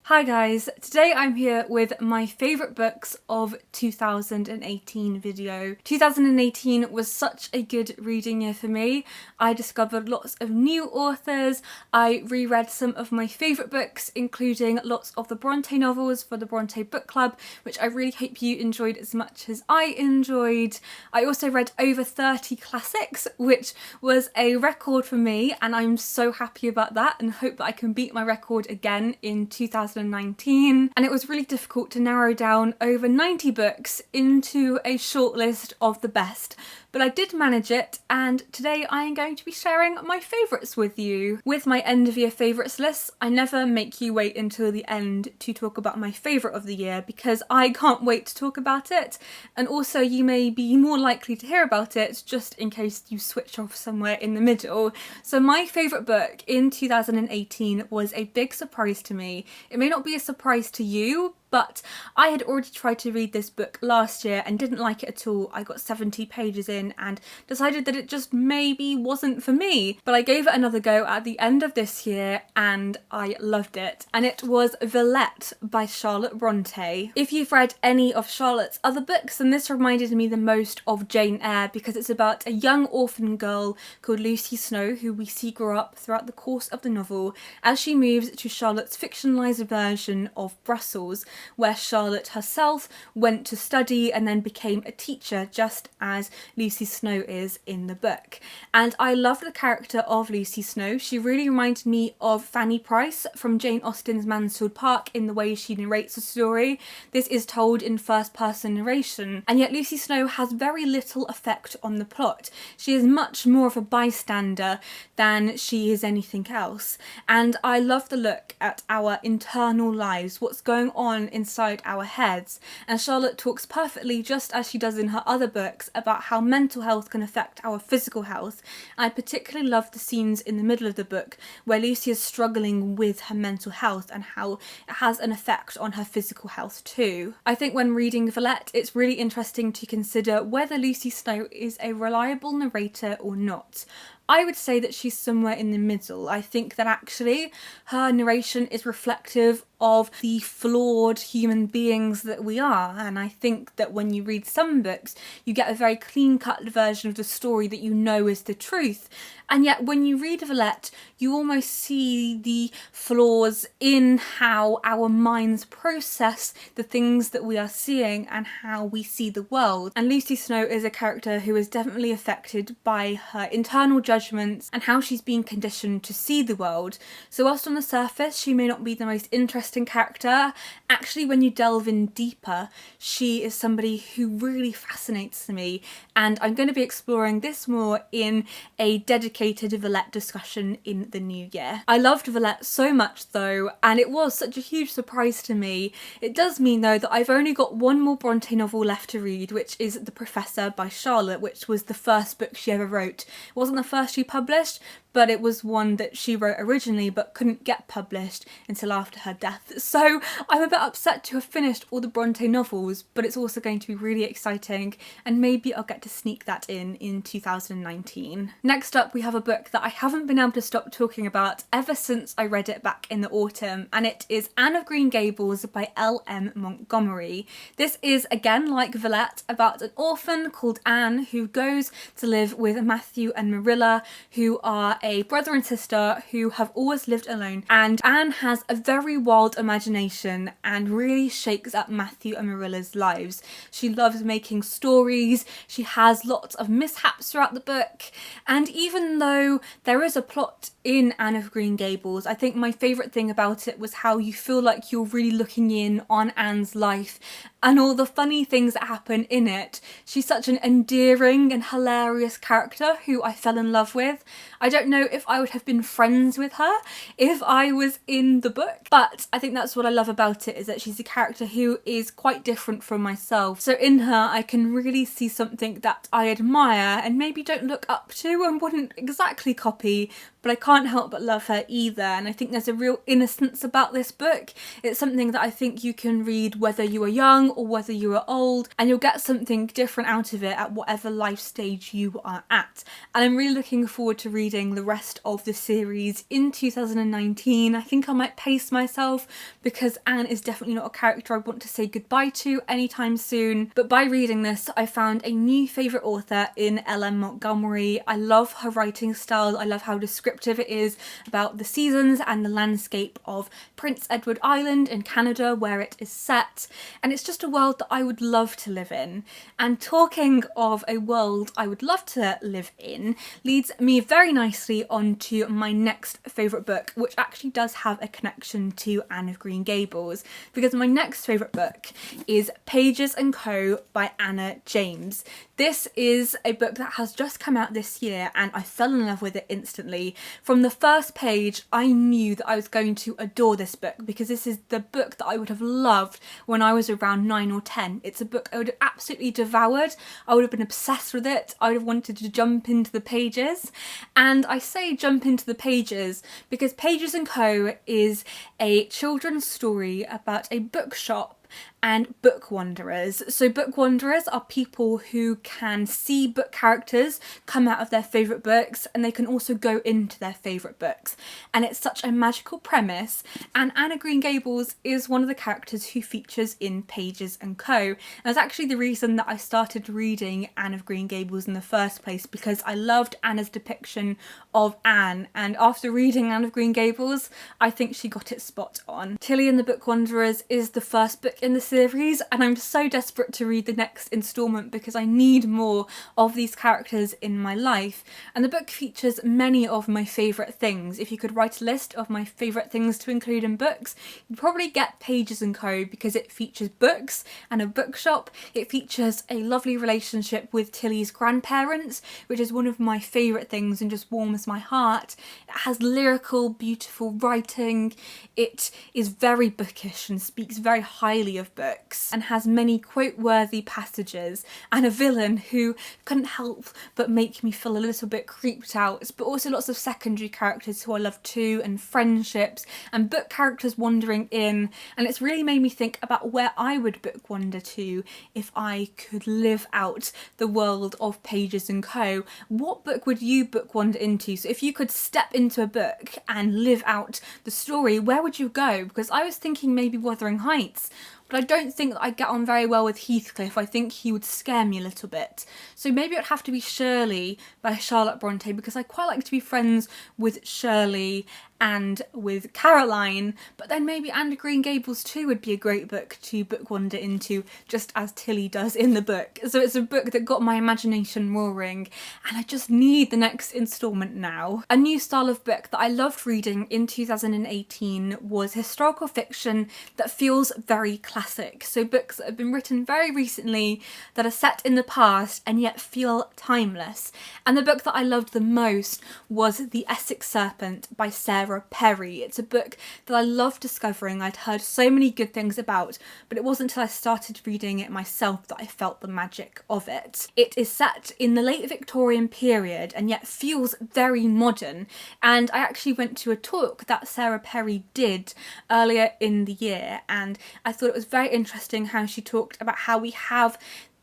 Hi guys, today I'm here with my favourite books of 2018 video. 2018 was such a good reading year for me. I discovered lots of new authors, I reread some of my favourite books including lots of the Bronte novels for the Bronte Book Club, which I really hope you enjoyed as much as I enjoyed. I also read over 30 classics, which was a record for me, and I'm so happy about that and hope that I can beat my record again in 2019. And it was really difficult to narrow down over 90 books into a short list of the best, but I did manage it, and today I am going to be sharing my favourites with you. With my end of year favourites list, I never make you wait until the end to talk about my favourite of the year because I can't wait to talk about it, and also you may be more likely to hear about it just in case you switch off somewhere in the middle. So my favourite book in 2018 was a big surprise to me. It may not be a surprise to you, but I had already tried to read this book last year and didn't like it at all. I got 70 pages in and decided that it just maybe wasn't for me. But I gave it another go at the end of this year and I loved it. And it was Villette by Charlotte Bronte. If you've read any of Charlotte's other books, then this reminded me the most of Jane Eyre because it's about a young orphan girl called Lucy Snow who we see grow up throughout the course of the novel as she moves to Charlotte's fictionalised version of Brussels, where Charlotte herself went to study and then became a teacher just as Lucy Snow is in the book. And I loved the character of Lucy Snow. She really reminded me of Fanny Price from Jane Austen's Mansfield Park in the way she narrates a story. This is told in first person narration, and yet Lucy Snow has very little effect on the plot. She is much more of a bystander than she is anything else. And I love the look at our internal lives, what's going on inside our heads, and Charlotte talks perfectly, just as she does in her other books, about how mental health can affect our physical health. I particularly love the scenes in the middle of the book where Lucy is struggling with her mental health and how it has an effect on her physical health too. I think when reading Villette, it's really interesting to consider whether Lucy Snow is a reliable narrator or not. I would say that she's somewhere in the middle. I think that actually her narration is reflective of the flawed human beings that we are, and I think that when you read some books you get a very clean-cut version of the story that you know is the truth, and yet when you read Villette you almost see the flaws in how our minds process the things that we are seeing and how we see the world. And Lucy Snow is a character who is definitely affected by her internal judgments and how she's been conditioned to see the world. So whilst on the surface she may not be the most interesting character, actually when you delve in deeper she is somebody who really fascinates me, and I'm going to be exploring this more in a dedicated Villette discussion in the new year. I loved Villette so much though, and it was such a huge surprise to me. It does mean though that I've only got one more Bronte novel left to read, which is The Professor by Charlotte, which was the first book she ever wrote. It wasn't the first she published, but it was one that she wrote originally but couldn't get published until after her death. So I'm a bit upset to have finished all the Bronte novels, but it's also going to be really exciting and maybe I'll get to sneak that in 2019. Next up we have a book that I haven't been able to stop talking about ever since I read it back in the autumn, and it is Anne of Green Gables by L.M. Montgomery. This is again like Villette, about an orphan called Anne who goes to live with Matthew and Marilla, who are a brother and sister who have always lived alone, and Anne has a very wild imagination and really shakes up Matthew and Marilla's lives. She loves making stories, she has lots of mishaps throughout the book, and even though there is a plot in Anne of Green Gables, I think my favourite thing about it was how you feel like you're really looking in on Anne's life and all the funny things that happen in it. She's such an endearing and hilarious character who I fell in love with. I don't know if I would have been friends with her if I was in the book, but I think that's what I love about it, is that she's a character who is quite different from myself. So in her I can really see something that I admire and maybe don't look up to and wouldn't exactly copy, but I can't help but love her either, and I think there's a real innocence about this book. It's something that I think you can read whether you are young or whether you are old, and you'll get something different out of it at whatever life stage you are at. And I'm really looking forward to reading the rest of the series in 2019. I think I might pace myself because Anne is definitely not a character I want to say goodbye to anytime soon, but by reading this I found a new favourite author in L.M. Montgomery. I love her writing style, I love how descriptive it is about the seasons and the landscape of Prince Edward Island in Canada where it is set, and it's just a world that I would love to live in. And talking of a world I would love to live in leads me very nicely onto my next favourite book, which actually does have a connection to Anne of Green Gables, because my next favourite book is Pages & Co. by Anna James. This is a book that has just come out this year and I fell in love with it instantly. From the first page I knew that I was going to adore this book, because this is the book that I would have loved when I was around 9 or 10. It's a book I would have absolutely devoured. I would have been obsessed with it. I would have wanted to jump into the pages. And I say jump into the pages because Pages & Co. is a children's story about a bookshop and book wanderers. So book wanderers are people who can see book characters come out of their favourite books, and they can also go into their favourite books. And it's such a magical premise, and Anne of Green Gables is one of the characters who features in Pages & Co. And that's actually the reason that I started reading Anne of Green Gables in the first place, because I loved Anna's depiction of Anne, and after reading Anne of Green Gables I think she got it spot on. Tilly and the Book Wanderers is the first book in the series, and I'm so desperate to read the next instalment because I need more of these characters in my life. And the book features many of my favourite things. If you could write a list of my favourite things to include in books, you'd probably get Pages & Co. because it features books and a bookshop. It features a lovely relationship with Tilly's grandparents, which is one of my favourite things and just warms my heart. It has lyrical, beautiful writing. It is very bookish and speaks very highly of books and has many quote-worthy passages, and a villain who couldn't help but make me feel a little bit creeped out, but also lots of secondary characters who I love too, and friendships and book characters wandering in. And it's really made me think about where I would book wander to if I could live out the world of Pages & Co. What book would you book wander into? So if you could step into a book and live out the story, where would you go? Because I was thinking maybe Wuthering Heights, but I don't think that I'd get on very well with Heathcliff. I think he would scare me a little bit. So maybe it would have to be Shirley by Charlotte Bronte, because I quite like to be friends with Shirley and with Caroline, but then maybe Anne of Green Gables too would be a great book to book wander into, just as Tilly does in the book. So it's a book that got my imagination roaring, and I just need the next instalment now. A new style of book that I loved reading in 2018 was historical fiction that feels very classic. So books that have been written very recently that are set in the past and yet feel timeless. And the book that I loved the most was The Essex Serpent by Sarah Perry. It's a book that I loved discovering. I'd heard so many good things about, but it wasn't until I started reading it myself that I felt the magic of it. It is set in the late Victorian period and yet feels very modern, and I actually went to a talk that Sarah Perry did earlier in the year, and I thought it was very interesting how she talked about how we have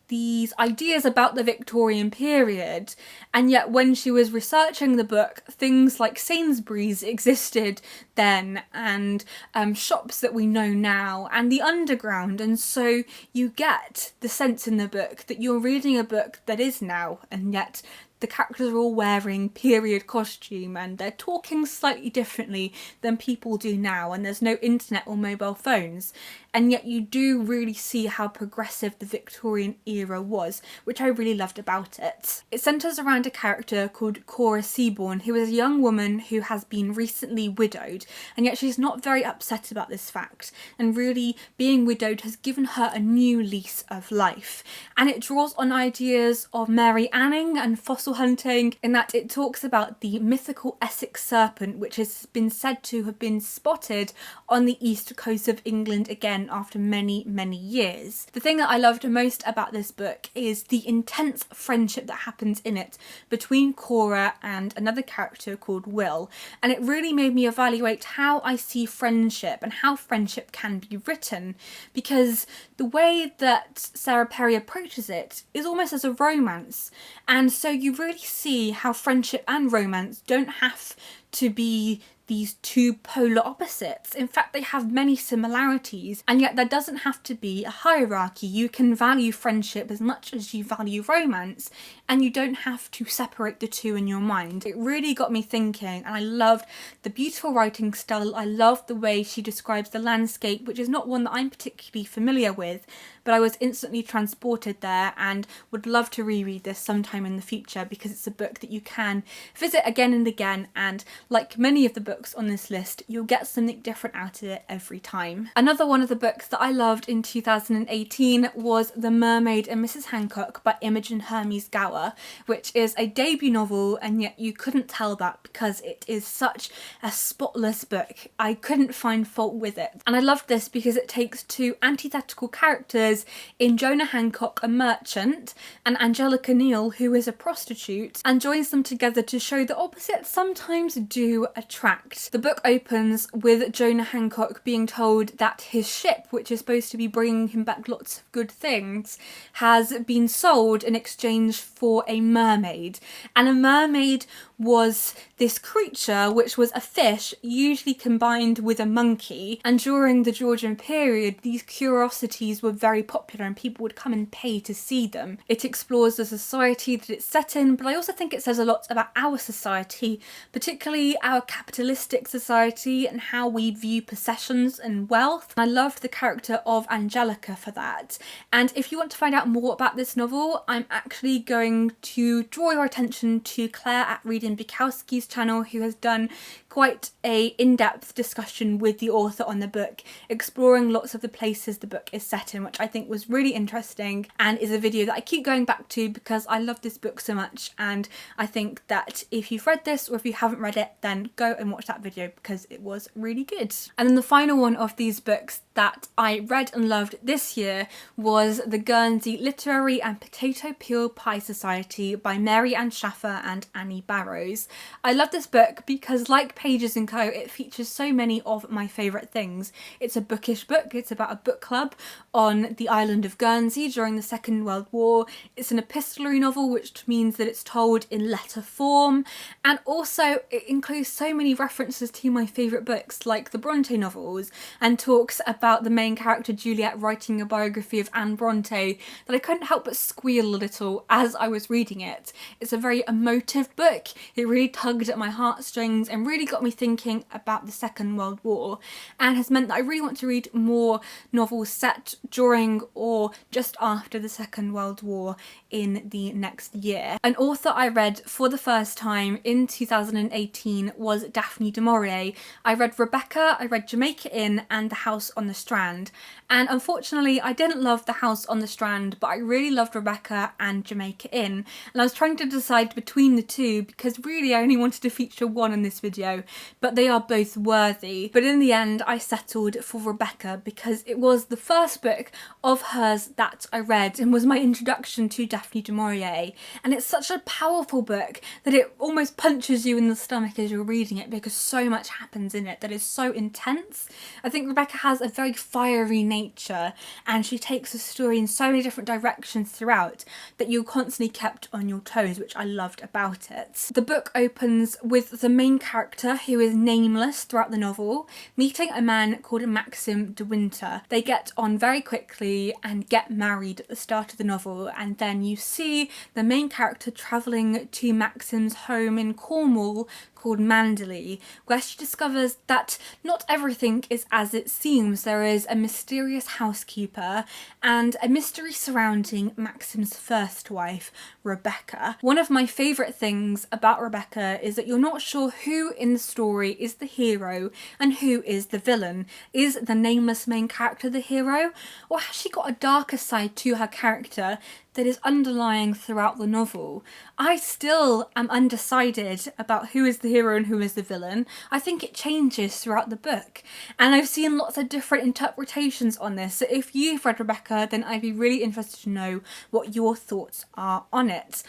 these ideas about the Victorian period, and yet when she was researching the book, things like Sainsbury's existed then, and shops that we know now, and the underground, and so you get the sense in the book that you're reading a book that is now, and yet the characters are all wearing period costume and they're talking slightly differently than people do now, and there's no internet or mobile phones, and yet you do really see how progressive the Victorian era was, which I really loved about it. It centres around a character called Cora Seaborn, who is a young woman who has been recently widowed, and yet she's not very upset about this fact, and really being widowed has given her a new lease of life. And it draws on ideas of Mary Anning and fossil treasure hunting, in that it talks about the mythical Essex serpent, which has been said to have been spotted on the east coast of England again after many, many years. The thing that I loved most about this book is the intense friendship that happens in it between Cora and another character called Will, and it really made me evaluate how I see friendship and how friendship can be written, because the way that Sarah Perry approaches it is almost as a romance, and so you really see how friendship and romance don't have to be these two polar opposites. In fact, they have many similarities, and yet there doesn't have to be a hierarchy. You can value friendship as much as you value romance, and you don't have to separate the two in your mind. It really got me thinking, and I loved the beautiful writing style. I loved the way she describes the landscape, which is not one that I'm particularly familiar with, but I was instantly transported there and would love to reread this sometime in the future, because it's a book that you can visit again and again, and like many of the books on this list, you'll get something different out of it every time. Another one of the books that I loved in 2018 was The Mermaid and Mrs Hancock by Imogen Hermes Gower, which is a debut novel, and yet you couldn't tell that because it is such a spotless book. I couldn't find fault with it. And I loved this because it takes two antithetical characters in Jonah Hancock, a merchant, and Angelica Neal, who is a prostitute, and joins them together to show that opposites sometimes do attract. The book opens with Jonah Hancock being told that his ship, which is supposed to be bringing him back lots of good things, has been sold in exchange for a mermaid. And a mermaid was this creature which was a fish, usually combined with a monkey, and during the Georgian period these curiosities were very popular and people would come and pay to see them. It explores the society that it's set in, but I also think it says a lot about our society, particularly our capitalistic society and how we view possessions and wealth. And I loved the character of Angelica for that. And if you want to find out more about this novel, I'm actually going to draw your attention to Claire at Reading Bukowski's channel, who has done quite a in-depth discussion with the author on the book, exploring lots of the places the book is set in, which I think was really interesting and is a video that I keep going back to because I love this book so much, and I think that if you've read this or if you haven't read it, then go and watch that video because it was really good. And then the final one of these books that I read and loved this year was The Guernsey Literary and Potato Peel Pie Society by Mary Ann Schaffer and Annie Barrows. I love this book because, like Pages & Co, it features so many of my favourite things. It's a bookish book. It's about a book club on the island of Guernsey during the Second World War. It's an epistolary novel, which means that it's told in letter form, and also it includes so many references to my favourite books like the Bronte novels, and talks about the main character Juliet writing a biography of Anne Bronte that I couldn't help but squeal a little as I was reading it. It's a very emotive book. It really tugged at my heartstrings and really got me thinking about the Second World War, and has meant that I really want to read more novels set during or just after the Second World War in the next year. An author I read for the first time in 2018 was Daphne du Maurier. I read Rebecca, I read Jamaica Inn and The House on the Strand, and unfortunately I didn't love The House on the Strand, but I really loved Rebecca and Jamaica Inn, and I was trying to decide between the two because really I only wanted to feature one in this video, but they are both worthy. But in the end I settled for Rebecca because it was the first book of hers that I read and was my introduction to Daphne du Maurier, and it's such a powerful book that it almost punches you in the stomach as you're reading it because so much happens in it that is so intense. I think Rebecca has a very fiery nature, and she takes a story in so many different directions throughout that you're constantly kept on your toes, which I loved about it. The book opens with the main character, who is nameless throughout the novel, meeting a man called Maxim de Winter. They get on very quickly and get married at the start of the novel, and then you see the main character travelling to Maxim's home in Cornwall called Manderley, where she discovers that not everything is as it seems. There is a mysterious housekeeper and a mystery surrounding Maxim's first wife, Rebecca. One of my favourite things about Rebecca is that you're not sure who in the story is the hero and who is the villain. Is the nameless main character the hero, or has she got a darker side to her character that is underlying throughout the novel. I still am undecided about who is the hero and who is the villain. I think it changes throughout the book, and I've seen lots of different interpretations on this. So if you've read Rebecca, then I'd be really interested to know what your thoughts are on it.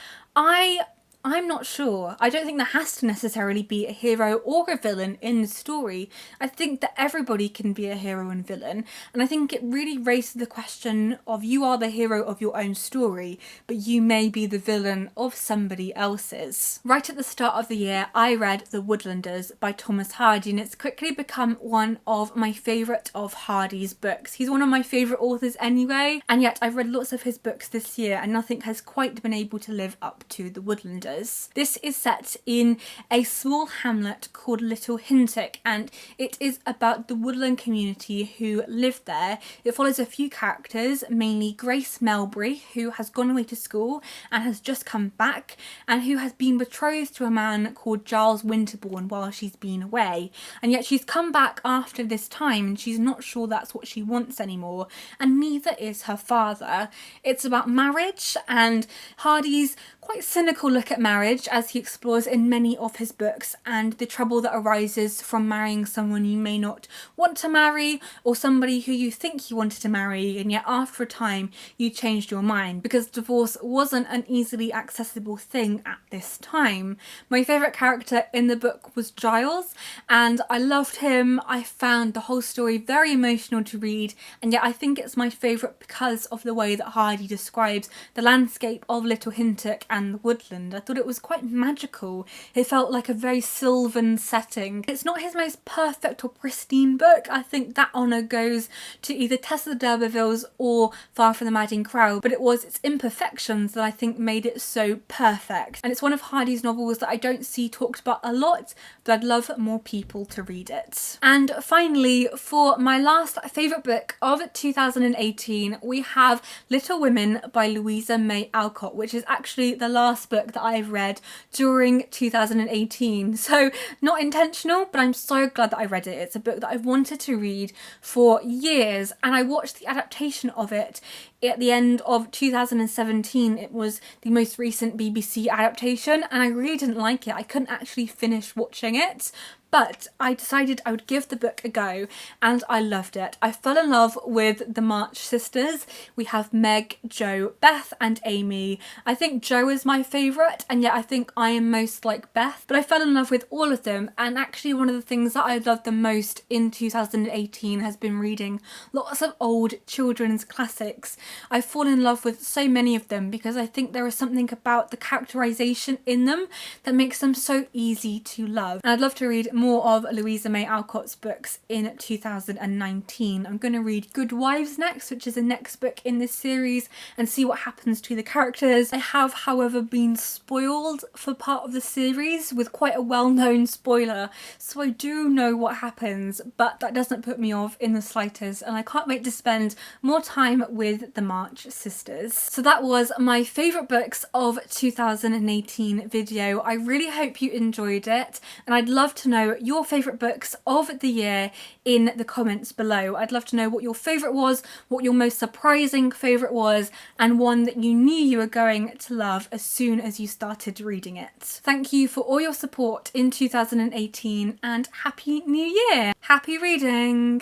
I'm not sure. I don't think there has to necessarily be a hero or a villain in the story. I think that everybody can be a hero and villain, and I think it really raises the question of you are the hero of your own story, but you may be the villain of somebody else's. Right at the start of the year, I read The Woodlanders by Thomas Hardy, and it's quickly become one of my favourite of Hardy's books. He's one of my favourite authors anyway, and yet I've read lots of his books this year and nothing has quite been able to live up to The Woodlanders. This is set in a small hamlet called Little Hintock, and it is about the woodland community who live there. It follows a few characters, mainly Grace Melbury, who has gone away to school and has just come back, and who has been betrothed to a man called Giles Winterbourne while she's been away. And yet she's come back after this time and she's not sure that's what she wants anymore, and neither is her father. It's about marriage, and Hardy's quite cynical look at marriage, as he explores in many of his books, and the trouble that arises from marrying someone you may not want to marry, or somebody who you think you wanted to marry and yet after a time you changed your mind, because divorce wasn't an easily accessible thing at this time. My favourite character in the book was Giles, and I loved him. I found the whole story very emotional to read, and yet I think it's my favourite because of the way that Hardy describes the landscape of Little Hintock and the woodland. I thought it was quite magical. It felt like a very sylvan setting. It's not his most perfect or pristine book. I think that honour goes to either Tess of the D'Urbervilles or Far from the Madding Crowd, but it was its imperfections that I think made it so perfect. And it's one of Hardy's novels that I don't see talked about a lot, but I'd love more people to read it. And finally, for my last favourite book of 2018, we have Little Women by Louisa May Alcott, which is actually the last book that I've read during 2018. So not intentional, but I'm so glad that I read it. It's a book that I've wanted to read for years, and I watched the adaptation of it at the end of 2017. It was the most recent BBC adaptation, and I really didn't like it. I couldn't actually finish watching it, but I decided I would give the book a go, and I loved it. I fell in love with the March sisters. We have Meg, Jo, Beth and Amy. I think Jo is my favourite, and yet I think I am most like Beth, but I fell in love with all of them. And actually one of the things that I loved the most in 2018 has been reading lots of old children's classics. I've fallen in love with so many of them because I think there is something about the characterisation in them that makes them so easy to love. And I'd love to read more of Louisa May Alcott's books in 2019. I'm going to read Good Wives next, which is the next book in this series, and see what happens to the characters. I have, however, been spoiled for part of the series with quite a well-known spoiler, so I do know what happens, but that doesn't put me off in the slightest, and I can't wait to spend more time with the March sisters. So that was my favourite books of 2018 video. I really hope you enjoyed it, and I'd love to know your favourite books of the year in the comments below. I'd love to know what your favourite was, what your most surprising favourite was, and one that you knew you were going to love as soon as you started reading it. Thank you for all your support in 2018, and Happy New Year! Happy reading!